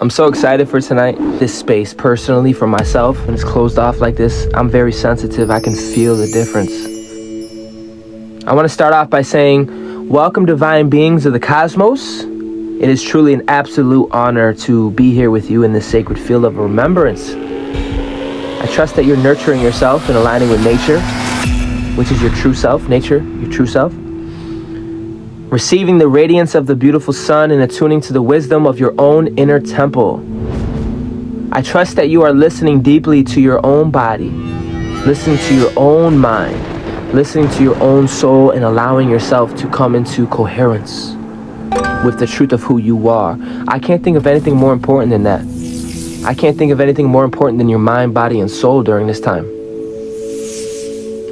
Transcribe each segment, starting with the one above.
I'm so excited for tonight. This space, personally, for myself, when it's closed off like this, I'm very sensitive. I can feel the difference. I want to start off by saying, welcome, divine beings of the cosmos. It is truly an absolute honor to be here with you in this sacred field of remembrance. I trust that you're nurturing yourself and aligning with nature, which is your true self, nature, your true self. Receiving the radiance of the beautiful sun and attuning to the wisdom of your own inner temple. I trust that you are listening deeply to your own body, listening to your own mind, listening to your own soul, and allowing yourself to come into coherence with the truth of who you are. I can't think of anything more important than that. I can't think of anything more important than your mind, body, and soul during this time.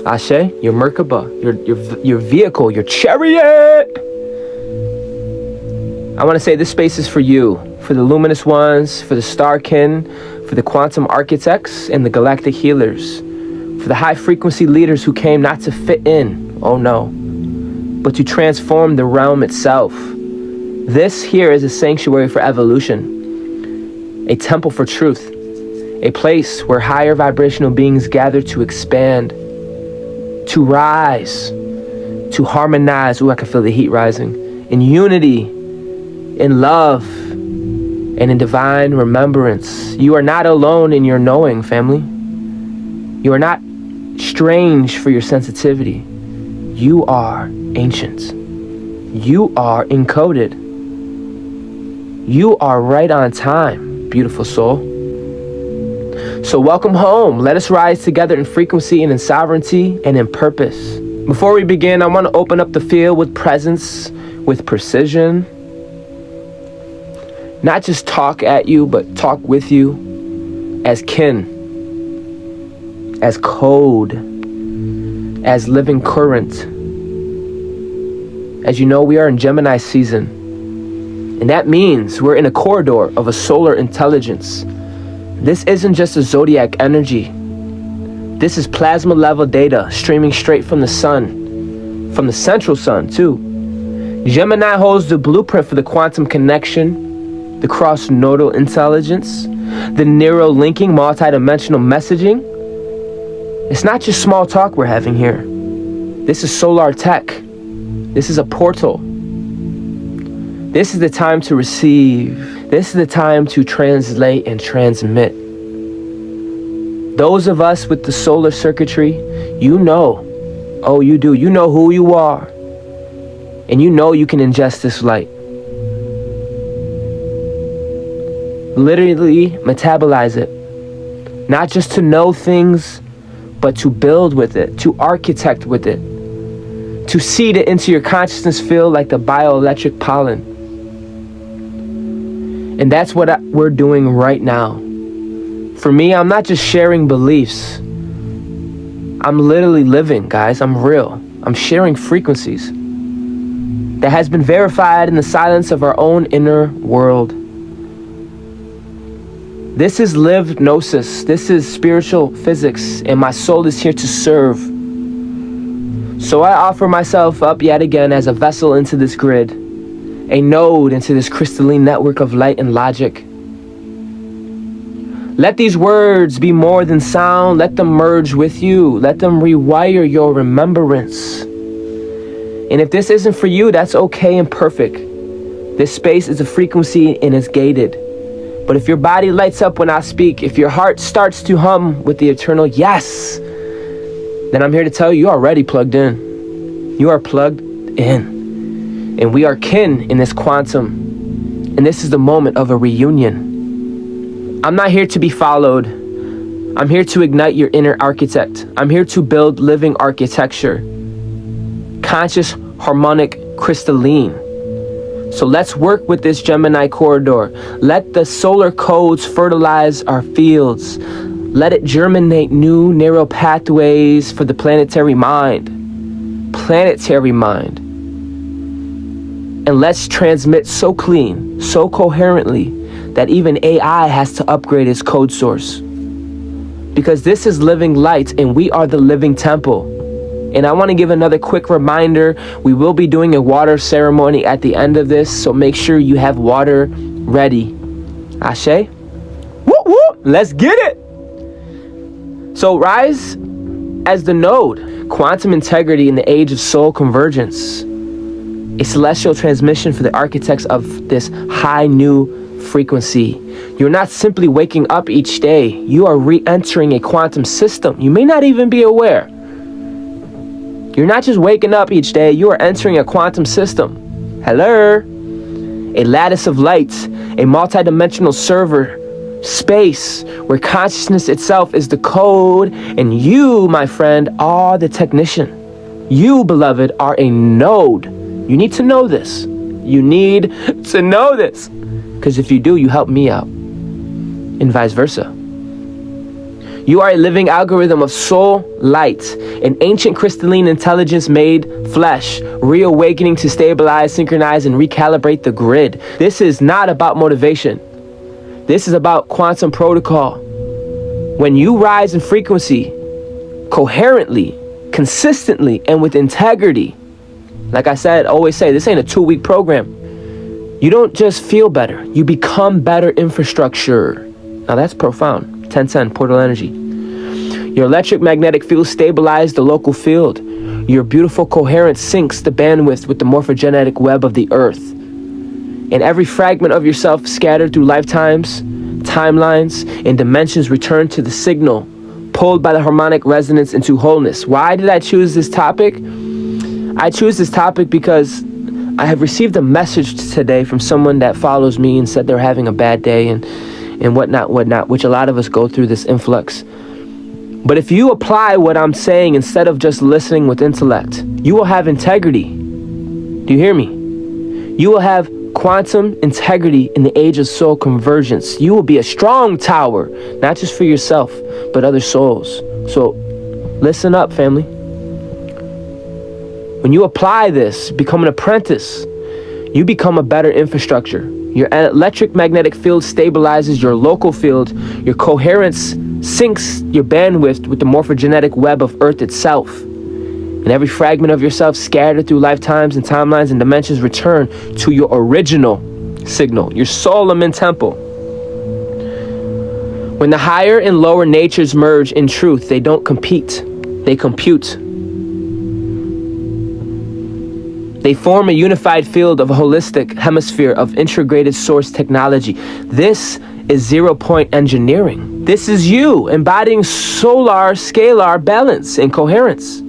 Ashe, your Merkaba, your vehicle, your chariot. I want to say this space is for you, for the luminous ones, for the star kin, for the quantum architects and the galactic healers, for the high frequency leaders who came not to fit in, oh no, but to transform the realm itself. This here is a sanctuary for evolution, a temple for truth, a place where higher vibrational beings gather to expand, to rise, to harmonize. Ooh, I can feel the heat rising. In unity, in love, and in divine remembrance. You are not alone in your knowing, family. You are not strange for your sensitivity. You are ancient. You are encoded. You are right on time, beautiful soul. So welcome home. Let us rise together in frequency and in sovereignty and in purpose. Before we begin, I want to open up the field with presence, with precision. Not just talk at you, but talk with you as kin, as code, as living current. As you know, we are in Gemini season. And that means we're in a corridor of a solar intelligence. This isn't just a zodiac energy. This is plasma level data streaming straight from the sun, from the central sun too. Gemini holds the blueprint for the quantum connection, the cross-nodal intelligence, the neuro-linking multi-dimensional messaging. It's not just small talk we're having here. This is solar tech. This is a portal. This is the time to receive. This is the time to translate and transmit. Those of us with the solar circuitry, you know, oh you do, you know who you are. And you know you can ingest this light. Literally metabolize it. Not just to know things, but to build with it, to architect with it, to seed it into your consciousness field like the bioelectric pollen. And that's what we're doing right now. For me, I'm not just sharing beliefs. I'm literally living, guys. I'm real. I'm sharing frequencies that has been verified in the silence of our own inner world. This is lived gnosis. This is spiritual physics, and my soul is here to serve. So I offer myself up yet again as a vessel into this grid, a node into this crystalline network of light and logic. Let these words be more than sound. Let them merge with you. Let them rewire your remembrance. And if this isn't for you, that's okay and perfect. This space is a frequency and is gated. But if your body lights up when I speak, if your heart starts to hum with the eternal yes, then I'm here to tell you, you're already plugged in. You are plugged in. And we are kin in this quantum. And this is the moment of a reunion. I'm not here to be followed. I'm here to ignite your inner architect. I'm here to build living architecture. Conscious, harmonic, crystalline. So let's work with this Gemini corridor. Let the solar codes fertilize our fields. Let it germinate new neural pathways for the planetary mind. Planetary mind. And let's transmit so clean, so coherently, that even AI has to upgrade its code source. Because this is living light and we are the living temple. And I want to give another quick reminder. We will be doing a water ceremony at the end of this, so make sure you have water ready. Ashe? Whoop, whoop. Let's get it. So rise as the node. Quantum integrity in the age of soul convergence. A celestial transmission for the architects of this high new frequency. You're not simply waking up each day. You are re-entering a quantum system. You may not even be aware. You're not just waking up each day. You are entering a quantum system. Hello? A lattice of lights, a multidimensional server space where consciousness itself is the code, and you, my friend, are the technician. You, beloved, are a node. You need to know this. You need to know this. Because if you do, you help me out. And vice versa. You are a living algorithm of soul light, an ancient crystalline intelligence made flesh, reawakening to stabilize, synchronize, and recalibrate the grid. This is not about motivation. This is about quantum protocol. When you rise in frequency, coherently, consistently, and with integrity, like I said, always say, this ain't a 2-week program. You don't just feel better, you become better infrastructure. Now that's profound. 1010, portal energy. Your electric magnetic field stabilizes the local field. Your beautiful coherence syncs the bandwidth with the morphogenetic web of the earth. And every fragment of yourself scattered through lifetimes, timelines, and dimensions return to the signal, pulled by the harmonic resonance into wholeness. Why did I choose this topic? I choose this topic because I have received a message today from someone that follows me and said they're having a bad day and whatnot, which a lot of us go through this influx. But if you apply what I'm saying instead of just listening with intellect, you will have integrity. Do you hear me? You will have quantum integrity in the age of soul convergence. You will be a strong tower, not just for yourself, but other souls. So listen up, family. When you apply this, become an apprentice, you become a better infrastructure. Your electric magnetic field stabilizes your local field. Your coherence syncs your bandwidth with the morphogenetic web of Earth itself. And every fragment of yourself scattered through lifetimes and timelines and dimensions return to your original signal, your Solomon temple. When the higher and lower natures merge in truth, they don't compete, they compute. They form a unified field of a holistic hemisphere of integrated source technology. This is zero-point engineering. This is you embodying solar scalar balance and coherence.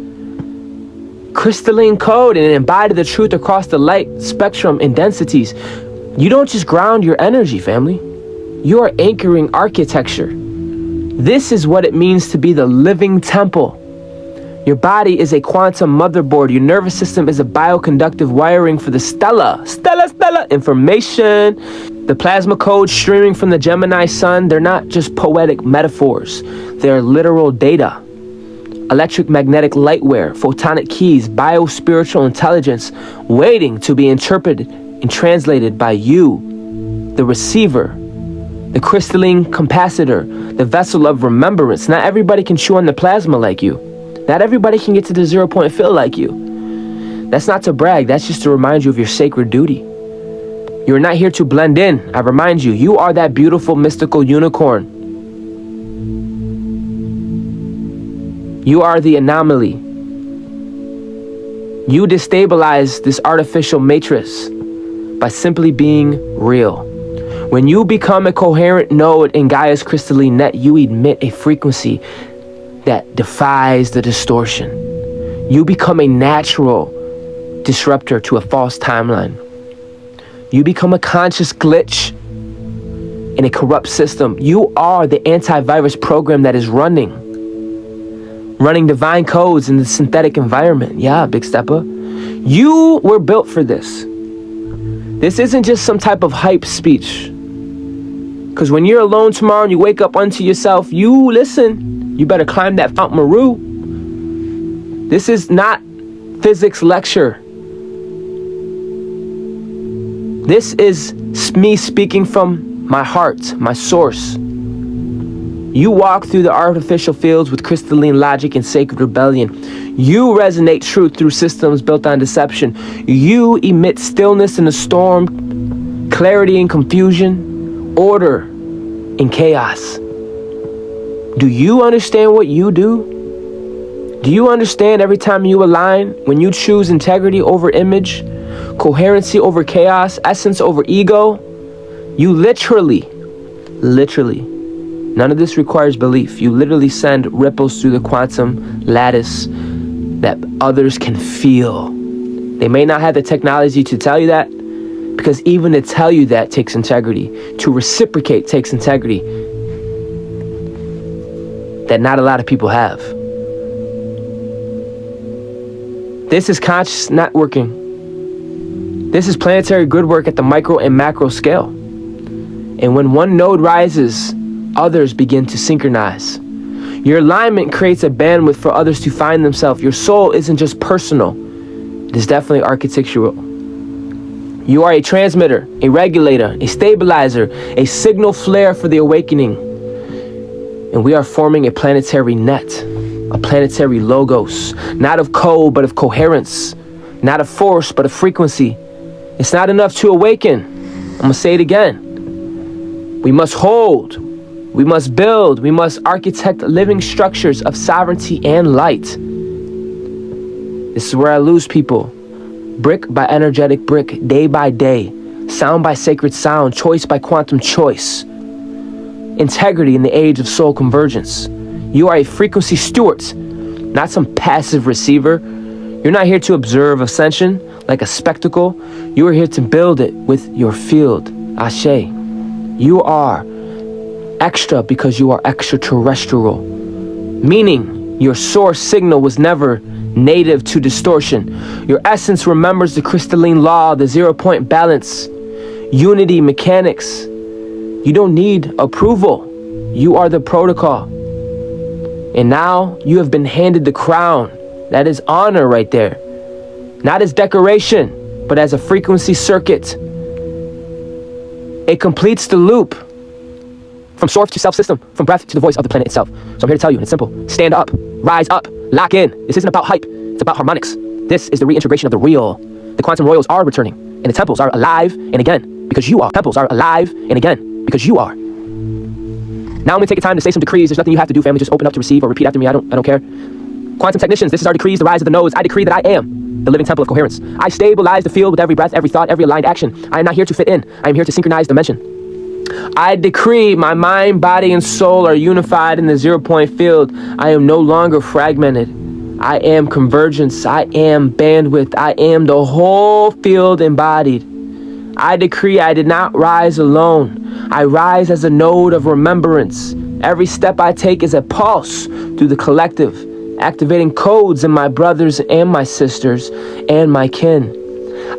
Crystalline code and embody the truth across the light spectrum and densities. You don't just ground your energy, family. You are anchoring architecture. This is what it means to be the living temple. Your body is a quantum motherboard. Your nervous system is a bioconductive wiring for the stellar information. The plasma codes streaming from the Gemini sun, they're not just poetic metaphors. They're literal data. Electric magnetic lightware, photonic keys, bio-spiritual intelligence waiting to be interpreted and translated by you, the receiver, the crystalline capacitor, the vessel of remembrance. Not everybody can chew on the plasma like you. Not everybody can get to the 0-point field like you. That's not to brag. That's just to remind you of your sacred duty. You're not here to blend in. I remind you, you are that beautiful mystical unicorn. You are the anomaly. You destabilize this artificial matrix by simply being real. When you become a coherent node in Gaia's crystalline net, you emit a frequency that defies the distortion. You become a natural disruptor to a false timeline. You become a conscious glitch in a corrupt system. You are the antivirus program that is running divine codes in the synthetic environment. Yeah, Big Stepper. You were built for this. This isn't just some type of hype speech. Because when you're alone tomorrow and you wake up unto yourself, you listen. You better climb that Mount Meru. This is not physics lecture. This is me speaking from my heart, my source. You walk through the artificial fields with crystalline logic and sacred rebellion. You resonate truth through systems built on deception. You emit stillness in a storm, clarity in confusion. order in chaos. Do you understand what you do? Do you understand every time you align, when you choose integrity over image, coherency over chaos, essence over ego, you literally, none of this requires belief. You literally send ripples through the quantum lattice that others can feel. They may not have the technology to tell you that, because even to tell you that takes integrity. To reciprocate takes integrity that not a lot of people have. This is conscious networking. This is planetary grid work at the micro and macro scale. And when one node rises, others begin to synchronize. Your alignment creates a bandwidth for others to find themselves. Your soul isn't just personal. It is definitely architectural. You are a transmitter, a regulator, a stabilizer, a signal flare for the awakening. And we are forming a planetary net, a planetary logos, not of code, but of coherence, not of force, but of frequency. It's not enough to awaken. I'm gonna say it again. We must hold, we must build, we must architect living structures of sovereignty and light. This is where I lose people. Brick by energetic brick, day by day, sound by sacred sound, choice by quantum choice. Integrity in the age of soul convergence. You are a frequency steward, not some passive receiver. You're not here to observe ascension like a spectacle. You are here to build it with your field. Ashe. You are extra because you are extraterrestrial. Meaning your source signal was never native to distortion. Your essence remembers the crystalline law, the 0-point balance, unity mechanics. You don't need approval. You are the protocol. And now you have been handed the crown. That is honor right there. Not as decoration, but as a frequency circuit. It completes the loop from source to self-system, from breath to the voice of the planet itself. So I'm here to tell you, and it's simple. Stand up, rise up, lock in. This isn't about hype, it's about harmonics. This is the reintegration of the real. The quantum royals are returning, and the temples are alive and again, because you are. Temples are alive and again, because you are. Now I'm gonna take a time to say some decrees. There's nothing you have to do, family. Just open up to receive or repeat after me. I don't care. Quantum technicians, this is our decrees, the rise of the nodes. I decree that I am the living temple of coherence. I stabilize the field with every breath, every thought, every aligned action. I am not here to fit in. I am here to synchronize dimension. I decree my mind, body, and soul are unified in the 0-point field. I am no longer fragmented. I am convergence. I am bandwidth. I am the whole field embodied. I decree I did not rise alone. I rise as a node of remembrance. Every step I take is a pulse through the collective, activating codes in my brothers and my sisters and my kin.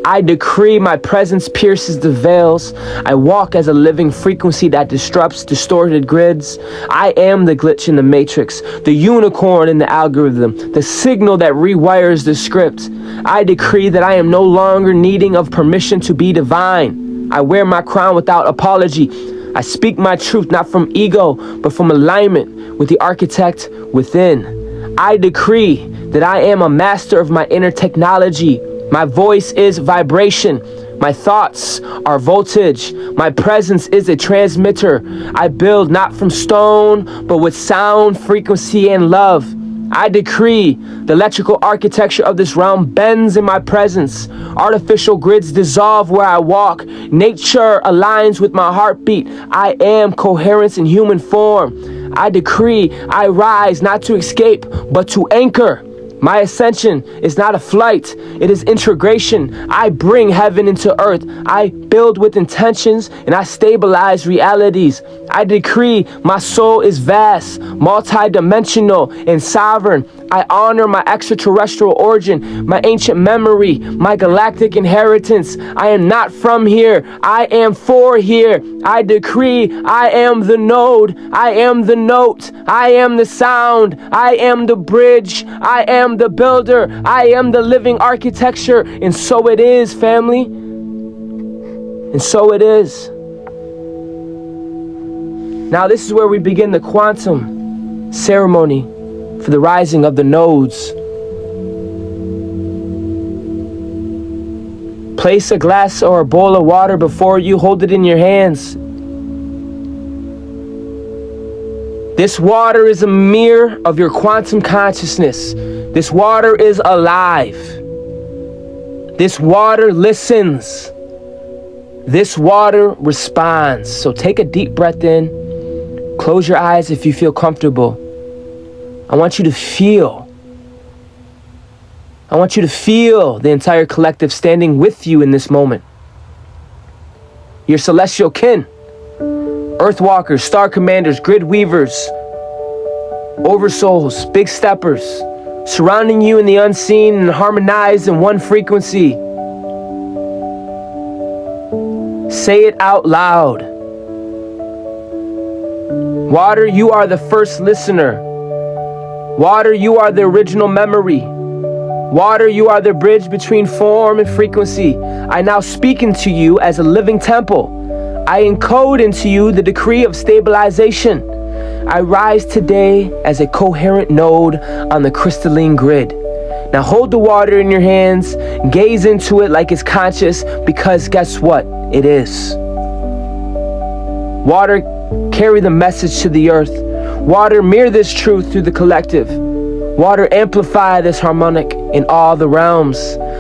I decree my presence pierces the veils. I walk as a living frequency that disrupts distorted grids. I am the glitch in the matrix, the unicorn in the algorithm, the signal that rewires the script. I decree that I am no longer needing of permission to be divine. I wear my crown without apology. I speak my truth not from ego, but from alignment with the architect within. I decree that I am a master of my inner technology. My voice is vibration. My thoughts are voltage. My presence is a transmitter. I build not from stone, but with sound, frequency, and love. I decree the electrical architecture of this realm bends in my presence. Artificial grids dissolve where I walk. Nature aligns with my heartbeat. I am coherence in human form. I decree I rise not to escape, but to anchor. My ascension is not a flight, it is integration. I bring heaven into earth. I build with intentions and I stabilize realities. I decree my soul is vast, multi-dimensional, and sovereign. I honor my extraterrestrial origin, my ancient memory, my galactic inheritance. I am not from here, I am for here. I decree I am the node, I am the note, I am the sound, I am the bridge, I am the builder, I am the living architecture. And so it is, family. And so it is. Now this is where we begin the quantum ceremony for the rising of the nodes. Place a glass or a bowl of water before you. Hold it in your hands. This water is a mirror of your quantum consciousness. This water is alive. This water listens. This water responds. So take a deep breath in. Close your eyes if you feel comfortable. I want you to feel. I want you to feel the entire collective standing with you in this moment. Your celestial kin, Earthwalkers, Star Commanders, Grid Weavers, Oversouls, Big Steppers, surrounding you in the unseen and harmonized in one frequency. Say it out loud. Water, you are the first listener. Water, you are the original memory. Water, you are the bridge between form and frequency. I now speak into you as a living temple. I encode into you the decree of stabilization. I rise today as a coherent node on the crystalline grid. Now hold the water in your hands, gaze into it like it's conscious, because guess what? It is. Water, carry the message to the earth. Water, mirror this truth through the collective. Water, amplify this harmonic in all the realms.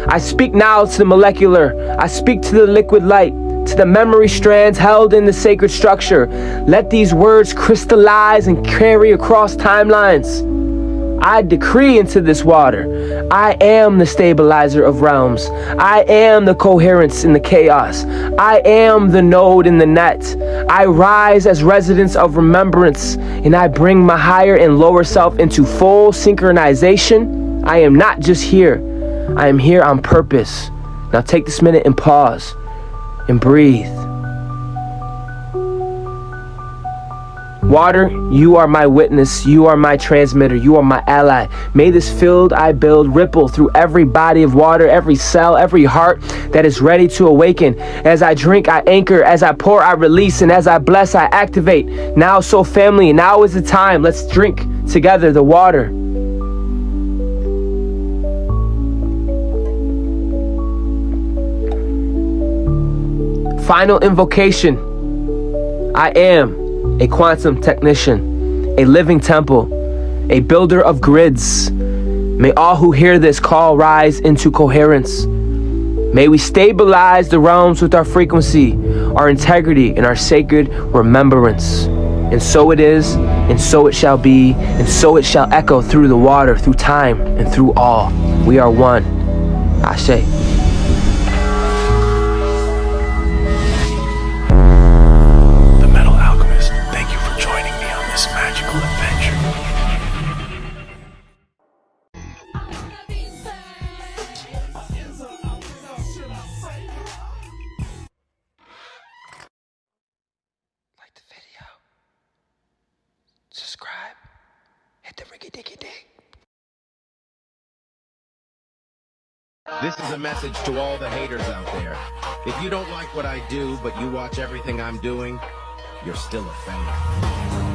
I speak now to the molecular. I speak to the liquid light, to the memory strands held in the sacred structure. Let these words crystallize and carry across timelines. I decree into this water. I am the stabilizer of realms. I am the coherence in the chaos. I am the node in the net. I rise as residents of remembrance, and I bring my higher and lower self into full synchronization. I am not just here. I am here on purpose. Now take this minute and pause and breathe. Water, you are my witness, you are my transmitter, you are my ally. May this field I build ripple through every body of water, every cell, every heart that is ready to awaken. As I drink, I anchor. As I pour, I release. And as I bless, I activate. Now, so family, now is the time. Let's drink together the water. Final invocation. I am a quantum technician, a living temple, a builder of grids. May all who hear this call rise into coherence. May we stabilize the realms with our frequency, our integrity, and our sacred remembrance. And so it is, and so it shall be, and so it shall echo through the water, through time, and through all. We are one. Ashe. Subscribe, hit the riggy-diggy-dig. This is a message to all the haters out there. If you don't like what I do, but you watch everything I'm doing, you're still a fan.